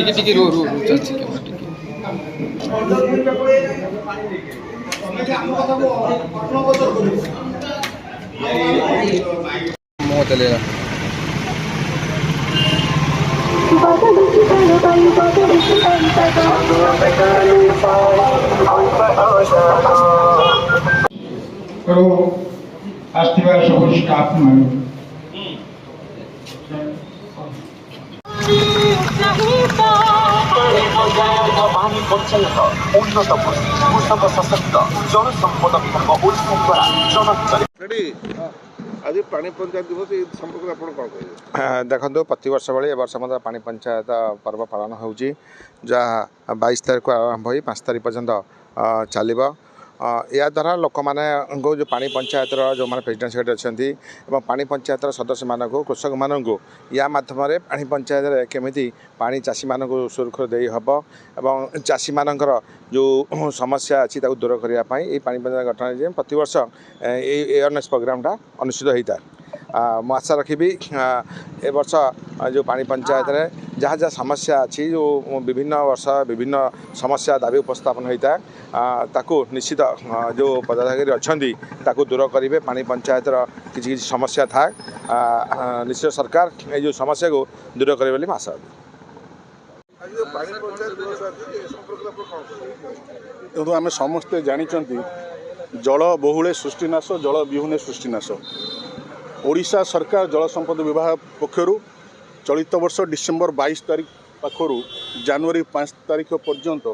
टिके रो रो चलछि मोतलेला करो आस्थिवा सब स्टाफ में उन्नत कृषक सशक्त जल संपद विभाग ओडिशा द्वारा जनहित आज पानी पंचायत दिवस ये संपर्क में कौन कहे देखो प्रति वर्ष भाई वर्ष मत पानी पंचायत पर्व पालन हो 22 तारीख को आरंभ हो 5 तारीख पर्यंत चलो या द्वारा लोक मैंने जो पानी पंचायत जो मैंने प्रेसिडेंट सेक्रेटरी अच्छा पानी पंचायत सदस्य मानक कृषक मानक या मध्यम पानी पंचायत केमी पानी चाषी मानक सुरक्षित दे हम एवं चाषी मानकर जो समस्या अच्छी दूर करने पानी पंचायत गठन प्रति वर्ष अवेयरनेस प्रोग्रामटा अनुष्ठित होता है। मु आशा रखी ए वर्ष जो पानी पंचायत रे जहाँ जहाँ समस्या अच्छी जो विभिन्न वर्ष विभिन्न समस्या दाबी उपस्थापन होता है ताकू निश्चित जो पदाधिकारी अच्छा दूर करेंगे। पानी पंचायत किसी समस्या था निश्चित सरकार ये जो समस्या को दूर करे बोली आशा तेणु आम समस्ते जानते जल बहुले सृष्टिनाश जल विहुने सृष्टिनाश ओडिशा सरकार जल संपद विभाग पक्षर चलित वर्ष डिसेम्बर 22 तारीख पाखर जनवरी 5 तारीख पर्यंत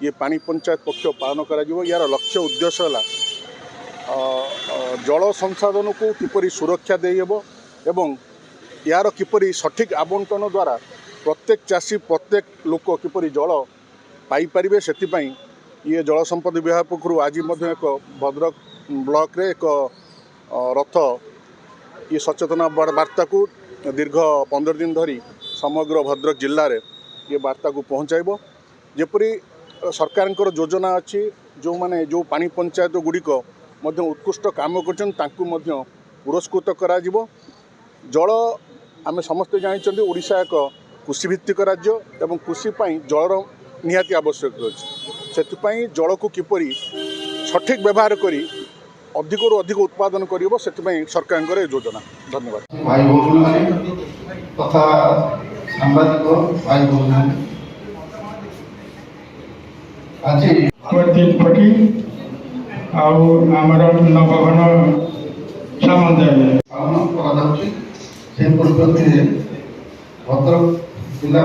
ये पानी पंचायत पक्ष पालन करा यार लक्ष्य उद्देश्य है जल संसाधन को किपरि सुरक्षा देहब एवं यार किपरि सठिक आवंटन द्वारा प्रत्येक चाषी प्रत्येक लोक किपरि जल पाइपर से ये जल संपद विभाग पक्षर आज एक भद्रक ब्लॉक रे एक रथ ये सचेतना वार्ता को दीर्घ 15 दिन धरी समग्र भद्रक जिले में ये वार्ता को पहुँचाइब जेपरी सरकार योजना अच्छी जो माने जो पानी पंचायत गुड़िक उत्कृष्ट काम कर पुरस्कृत करा जल आम समस्ते जानते ओडिशा एक कृषिभित्तिक राज्य एवं कृषि जलर निहाती आवश्यक अच्छे से जल को किपरि सठिक व्यवहार करी अधिक अधिक उत्पादन करिवो सेतिपई सरकार योजना। धन्यवाद भाई भौणी तथा सांबादिक भाई भौणी आज दिन फटी आमर नवघन सामंत पालन कर भद्रक जिला